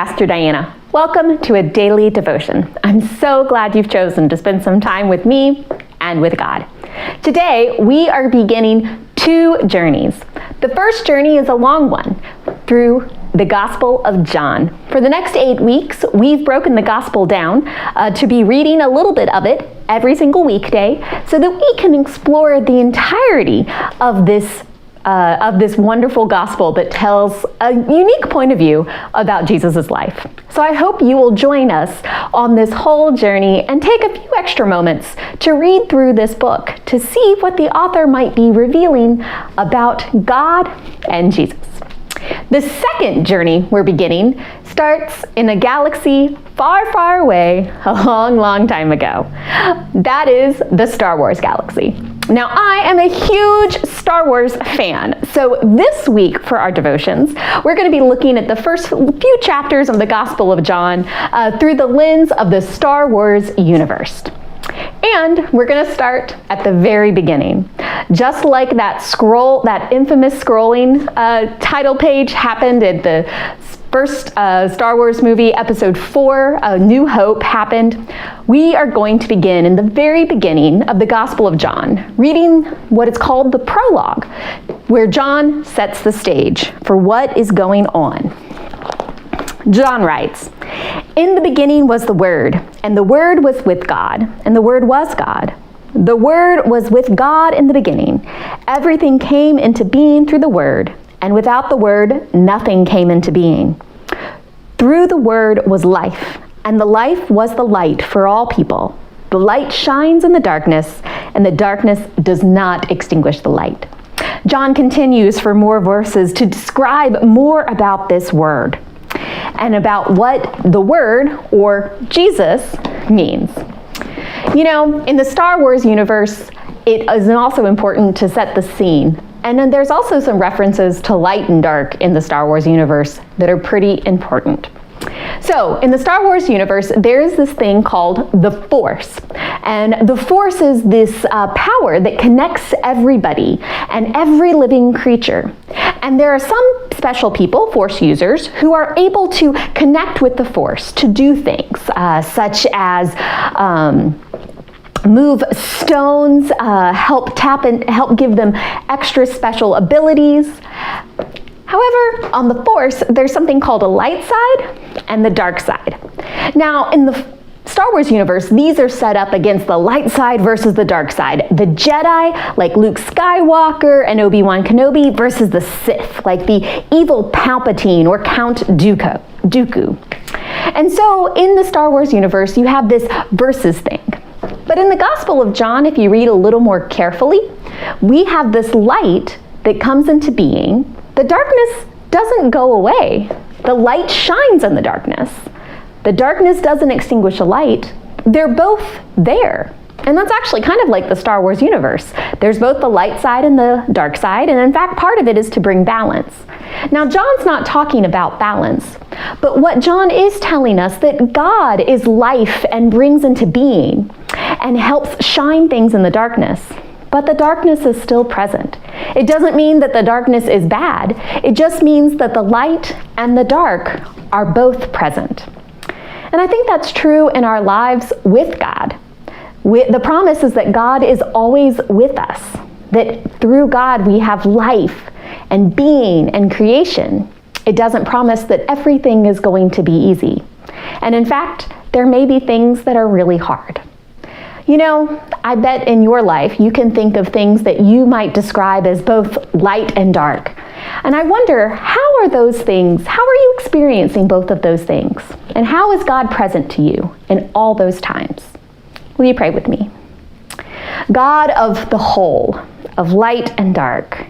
Pastor Diana. Welcome to a daily devotion. I'm so glad you've chosen to spend some time with me and with God. Today, we are beginning 2 journeys. The first journey is a long one through the Gospel of John. For the next 8 weeks, we've broken the Gospel down to be reading a little bit of it every single weekday so that we can explore the entirety of this wonderful gospel that tells a unique point of view about Jesus' life. So I hope you will join us on this whole journey and take a few extra moments to read through this book to see what the author might be revealing about God and Jesus. The second journey we're beginning starts in a galaxy far, far away, a long, long time ago. That is the Star Wars galaxy. Now, I am a huge Star Wars fan, so this week for our devotions, we're going to be looking at the first few chapters of the Gospel of John through the lens of the Star Wars universe. And we're going to start at the very beginning. Just like that infamous scrolling title page happened at the first Star Wars movie, Episode 4, A New Hope happened, we are going to begin in the very beginning of the Gospel of John, reading what is called the Prologue, where John sets the stage for what is going on. John writes, "In the beginning was the Word, and the Word was with God, and the Word was God. The Word was with God in the beginning. Everything came into being through the Word, and without the Word, nothing came into being. Through the Word was life, and the life was the light for all people. The light shines in the darkness, and the darkness does not extinguish the light." John continues for more verses to describe more about this Word and about what the Word, or Jesus, means. You know, in the Star Wars universe, it is also important to set the scene. And then there's also some references to light and dark in the Star Wars universe that are pretty important. So, in the Star Wars universe, there's this thing called the Force. And the Force is this power that connects everybody and every living creature. And there are some special people, Force users, who are able to connect with the Force to do things, such as move stones, help give them extra special abilities. However, on the Force, there's something called a light side and the dark side. Now, in the Star Wars universe, these are set up against the light side versus the dark side. The Jedi, like Luke Skywalker and Obi-Wan Kenobi, versus the Sith, like the evil Palpatine or Count Dooku. And so, in the Star Wars universe, you have this versus thing. But in the Gospel of John, if you read a little more carefully, we have this light that comes into being. The darkness doesn't go away. The light shines in the darkness. The darkness doesn't extinguish the light. They're both there. And that's actually kind of like the Star Wars universe. There's both the light side and the dark side, and in fact, part of it is to bring balance. Now, John's not talking about balance, but what John is telling us that God is life and brings into being and helps shine things in the darkness. But the darkness is still present. It doesn't mean that the darkness is bad. It just means that the light and the dark are both present. And I think that's true in our lives with God. The promise is that God is always with us, that through God we have life and being and creation. It doesn't promise that everything is going to be easy. And in fact, there may be things that are really hard. You know, I bet in your life you can think of things that you might describe as both light and dark. And I wonder, how are you experiencing both of those things? And how is God present to you in all those times? Will you pray with me? God of the whole, of light and dark,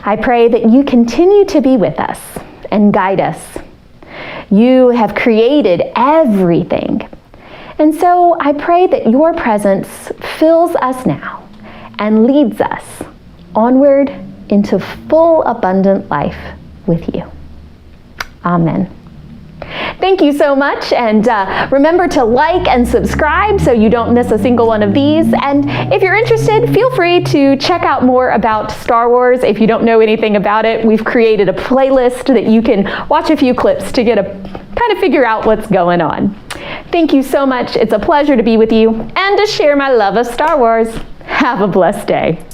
I pray that you continue to be with us and guide us. You have created everything. And so I pray that your presence fills us now and leads us onward into full, abundant life with you. Amen. Thank you so much, and remember to like and subscribe so you don't miss a single one of these. And if you're interested, feel free to check out more about Star Wars. If you don't know anything about it, we've created a playlist that you can watch a few clips to get a kind of figure out what's going on. Thank you so much. It's a pleasure to be with you and to share my love of Star Wars. Have a blessed day.